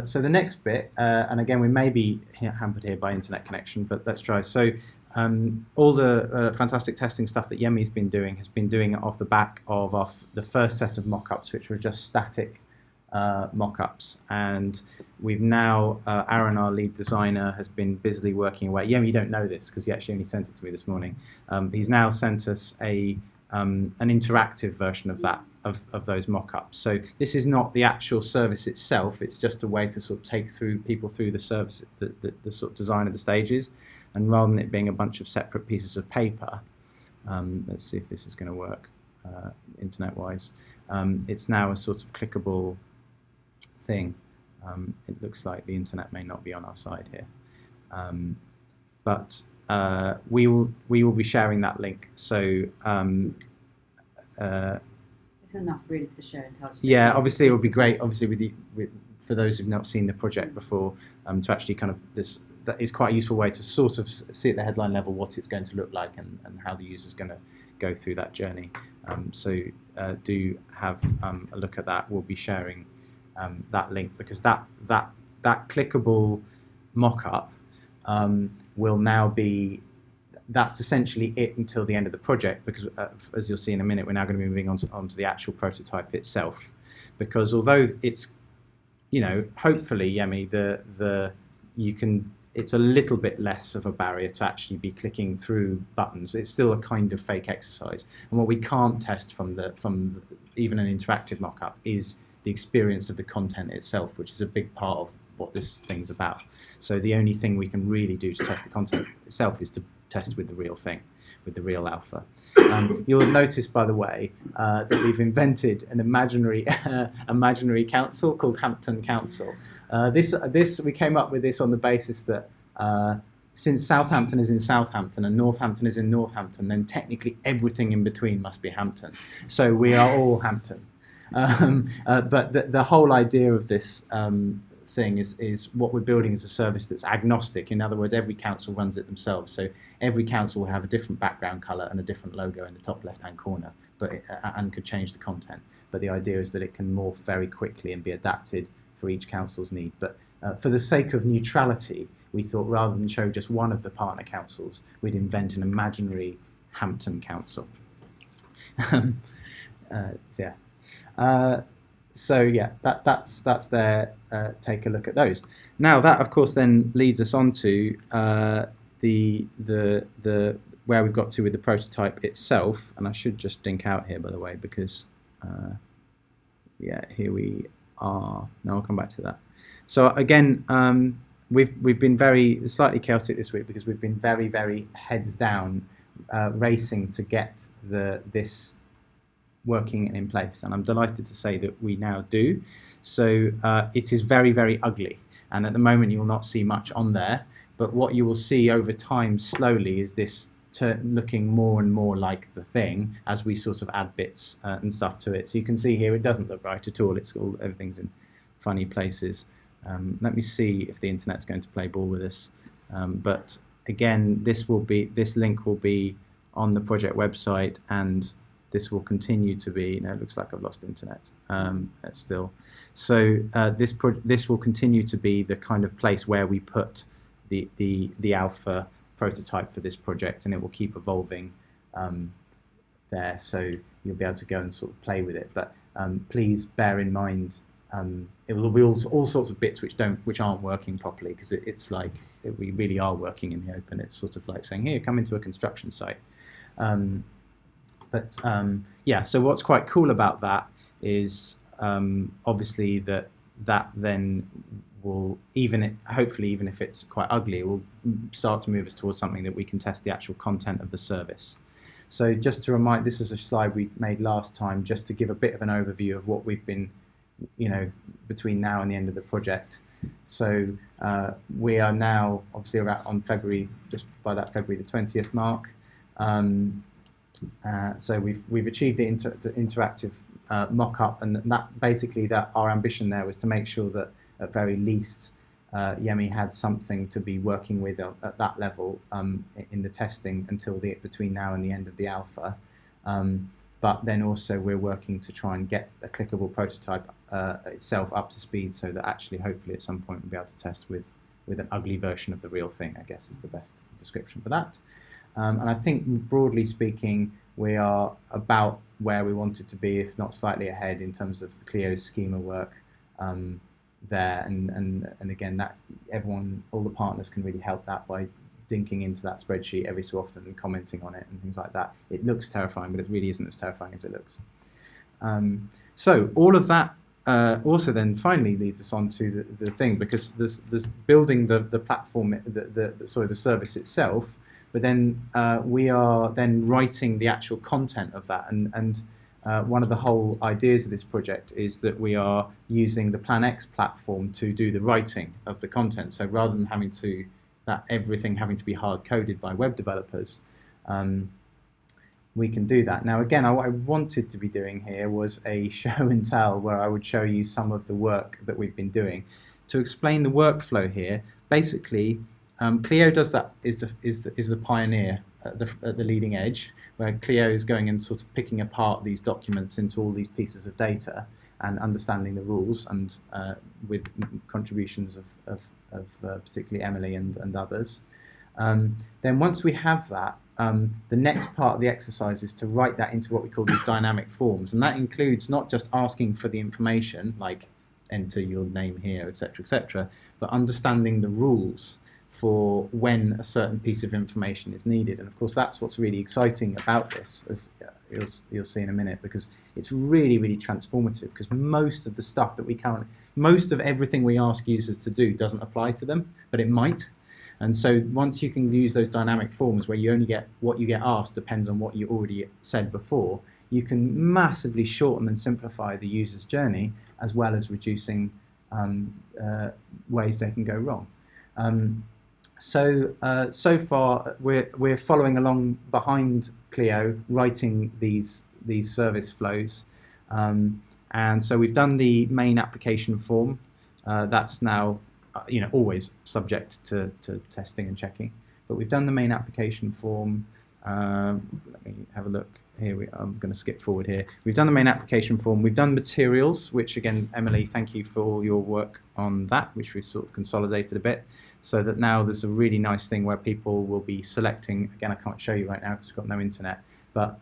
So the next bit, and again we may be hampered here by internet connection, but let's try. So all the fantastic testing stuff that Yemi's been doing has been doing it off the back of the first set of mock-ups, which were just static mock-ups, and we've now, Aaron, our lead designer, has been busily working away. Yemi, you don't know this because he actually only sent it to me this morning. He's now sent us an interactive version of that, of those mock-ups. So this is not the actual service itself, it's just a way to sort of take people through the service, the sort of design of the stages, and rather than it being a bunch of separate pieces of paper, let's see if this is going to work internet-wise, it's now a sort of clickable thing. It looks like the internet may not be on our side here, but we will be sharing that link. So it's enough really for the show and tell. Yeah, obviously it would be great. Obviously, for those who've not seen the project before, to actually kind of that is quite a useful way to sort of see at the headline level what it's going to look like and how the user's going to go through that journey. So do have a look at that. We'll be sharing that link because that clickable mock-up will now be, that's essentially it until the end of the project, because as you'll see in a minute, we're now going to be moving on to the actual prototype itself. Because although it's, hopefully, Yemi, it's a little bit less of a barrier to actually be clicking through buttons. It's still a kind of fake exercise, and what we can't test from even an interactive mock-up is the experience of the content itself, which is a big part of what this thing's about. So the only thing we can really do to test the content itself is to test with the real thing, with the real alpha. You'll have noticed, by the way, that we've invented an imaginary council called Hampton Council. We came up with this on the basis that since Southampton is in Southampton and Northampton is in Northampton, then technically everything in between must be Hampton. So we are all Hampton. But the whole idea of this thing is what we're building is a service that's agnostic. In other words, every council runs it themselves. So every council will have a different background colour and a different logo in the top left-hand corner, and could change the content. But the idea is that it can morph very quickly and be adapted for each council's need. But for the sake of neutrality, we thought rather than show just one of the partner councils, we'd invent an imaginary Hampton Council. So yeah, that's there. Take a look at those. Now that, of course, then leads us on to the where we've got to with the prototype itself. And I should just dink out here, by the way, because yeah, here we are. Now I'll come back to that. So again, we've been slightly chaotic this week because we've been very heads down racing to get this working in place, and I'm delighted to say that we now do. So it is very ugly, and at the moment you will not see much on there, but what you will see over time slowly is this looking more and more like the thing as we sort of add bits and stuff to it. So you can see here it doesn't look right at all. Everything's in funny places. Let me see if the internet's going to play ball with us, but again, this link will be on the project website, and this will continue to be. No, it looks like I've lost internet still. So this will continue to be the kind of place where we put the alpha prototype for this project, and it will keep evolving there. So you'll be able to go and sort of play with it. But please bear in mind, it will be all sorts of bits which aren't working properly, because it's like we really are working in the open. It's sort of like saying, here, come into a construction site. Yeah, so what's quite cool about that is obviously that then will, hopefully even if it's quite ugly, it will start to move us towards something that we can test the actual content of the service. So just to remind, this is a slide we made last time, just to give a bit of an overview of what we've been, between now and the end of the project. So we are now obviously around on February, just by that February the 20th mark. So we've achieved the interactive mock-up, and that basically our ambition there was to make sure that at very least Yemi had something to be working with at that level in the testing until between now and the end of the alpha. but then also we're working to try and get a clickable prototype itself up to speed, so that actually hopefully at some point we'll be able to test with an ugly version of the real thing, I guess is the best description for that. And I think broadly speaking, we are about where we wanted to be, if not slightly ahead, in terms of Clio's schema work there. And again, that all the partners can really help that by dinking into that spreadsheet every so often and commenting on it and things like that. It looks terrifying, but it really isn't as terrifying as it looks. So all of that also then finally leads us on to the thing, because there's building the platform, the service itself, but then we are then writing the actual content of that. And one of the whole ideas of this project is that we are using the PlanX platform to do the writing of the content. So rather than everything having to be hard coded by web developers, we can do that. Now again, what I wanted to be doing here was a show and tell where I would show you some of the work that we've been doing. To explain the workflow here, basically Clio does that, is the pioneer at the leading edge, where Clio is going and sort of picking apart these documents into all these pieces of data and understanding the rules, and with contributions of particularly Emily and others. Then once we have that, the next part of the exercise is to write that into what we call these dynamic forms, and that includes not just asking for the information, like enter your name here, etc., but understanding the rules for when a certain piece of information is needed. And of course that's what's really exciting about this, as you'll see in a minute, because it's really, really transformative, because most of the stuff that most of everything we ask users to do doesn't apply to them, but it might. And so once you can use those dynamic forms where you only get what you get asked depends on what you already said before, you can massively shorten and simplify the user's journey, as well as reducing ways they can go wrong. So far we're following along behind Clio, writing these service flows, and so we've done the main application form. That's now always subject to testing and checking, but we've done the main application form. Let me have a look here. I'm going to skip forward here. We've done the main application form. We've done materials, which again, Emily, thank you for all your work on that, which we've sort of consolidated a bit, so that now there's a really nice thing where people will be selecting. Again, I can't show you right now because we've got no internet, but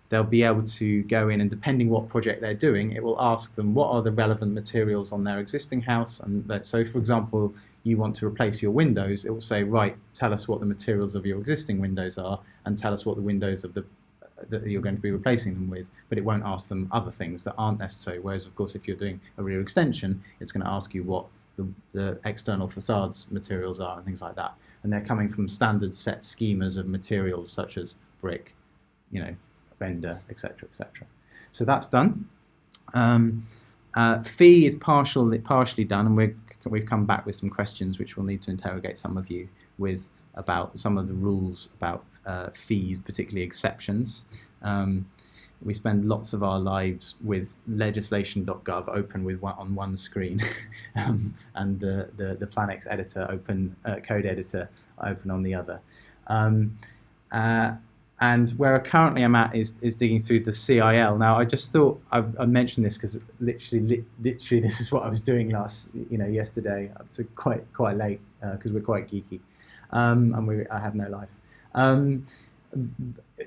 they'll be able to go in, and depending what project they're doing, it will ask them what are the relevant materials on their existing house. And so, for example, you want to replace your windows, it will say, right, tell us what the materials of your existing windows are, and tell us what the windows of that you're going to be replacing them with, but it won't ask them other things that aren't necessary. Whereas, of course, if you're doing a rear extension, it's going to ask you what the external facades materials are and things like that. And they're coming from standard set schemas of materials such as brick, render, etc., etc. So that's done. Fee is partially done, and we've come back with some questions which we'll need to interrogate some of you with about some of the rules about fees, particularly exceptions. We spend lots of our lives with legislation.gov open on one screen, and the PlanX editor code editor open on the other. And where currently I'm at is digging through the CIL. Now, I just thought I'd mention this because literally this is what I was doing yesterday up to quite late, because we're quite geeky, and I have no life.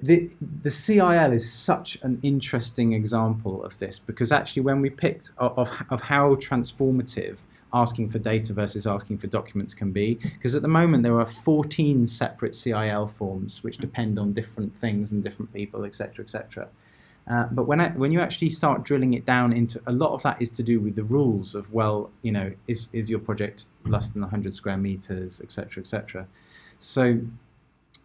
The CIL is such an interesting example of this, because actually when we picked of how transformative asking for data versus asking for documents can be, because at the moment there are 14 separate CIL forms which depend on different things and different people, etc., etc. But when you actually start drilling it down into, a lot of that is to do with the rules of, well, is your project less than 100 square meters, etc., etc. So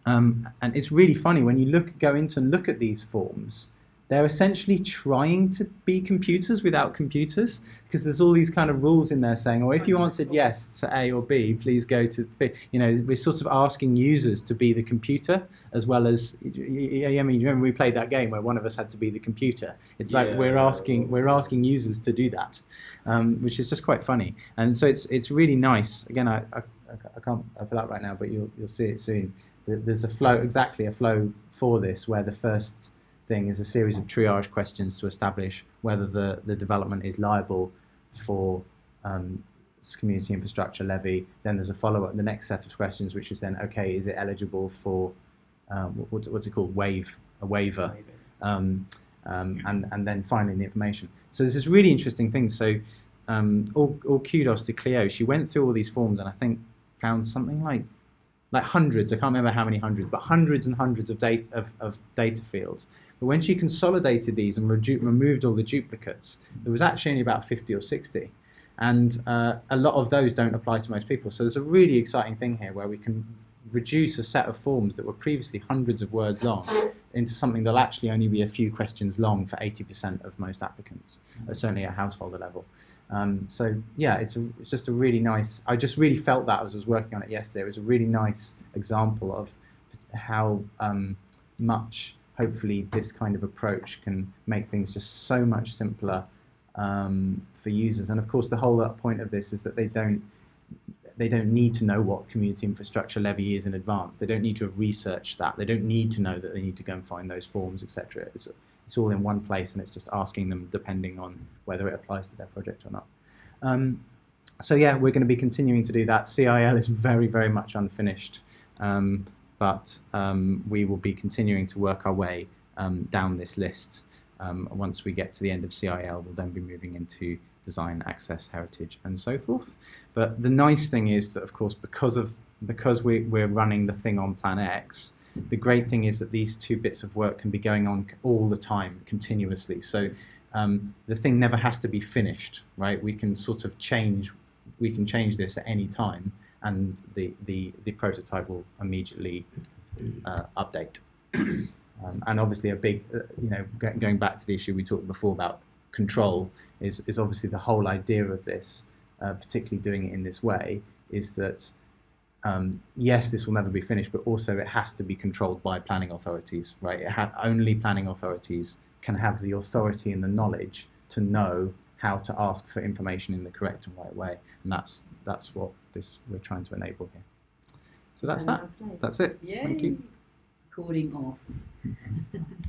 and it's really funny when you go into and look at these forms. They're essentially trying to be computers without computers, because there's all these kind of rules in there saying, oh, if you answered yes to A or B, please go to B. We're sort of asking users to be the computer, as well as, I mean, you remember we played that game where one of us had to be the computer. It's like we're asking users to do that, which is just quite funny. And so it's really nice. Again, I can't pull up right now, but you'll see it soon. There's a flow for this, where the first thing is a series of triage questions to establish whether the development is liable for community infrastructure levy. Then there's a follow-up, the next set of questions, which is then, okay, is it eligible for, what's it called, a waiver? And then finally the information. So there's this really interesting thing. So all kudos to Cleo. She went through all these forms and I think found something like hundreds, I can't remember how many hundreds, but hundreds and hundreds of data fields. But when she consolidated these and removed all the duplicates, there was actually only about 50 or 60. And a lot of those don't apply to most people. So there's a really exciting thing here where we can reduce a set of forms that were previously hundreds of words long into something that'll actually only be a few questions long for 80% of most applicants, certainly at householder level. So yeah, it's just a really nice, I just really felt that as I was working on it yesterday. It was a really nice example of how much hopefully this kind of approach can make things just so much simpler for users. And of course the whole point of this is that they don't need to know what community infrastructure levy is in advance. They don't need to have researched that. They don't need to know that they need to go and find those forms, etc. It's all in one place, and it's just asking them depending on whether it applies to their project or not. So yeah, we're going to be continuing to do that. CIL is very, very much unfinished, but we will be continuing to work our way down this list. Once we get to the end of CIL, we'll then be moving into design, access, heritage, and so forth. But the nice thing is that, of course, because we're running the thing on Plan X, the great thing is that these two bits of work can be going on all the time, continuously. So the thing never has to be finished, right? We can sort of change this at any time, and the prototype will immediately update. And obviously a big, going back to the issue we talked before about control, is obviously the whole idea of this, particularly doing it in this way, is that yes, this will never be finished, but also it has to be controlled by planning authorities, right? Only planning authorities can have the authority and the knowledge to know how to ask for information in the correct and right way, and that's what we're trying to enable here. So that's that. That's it. Yay. Thank you. Recording off.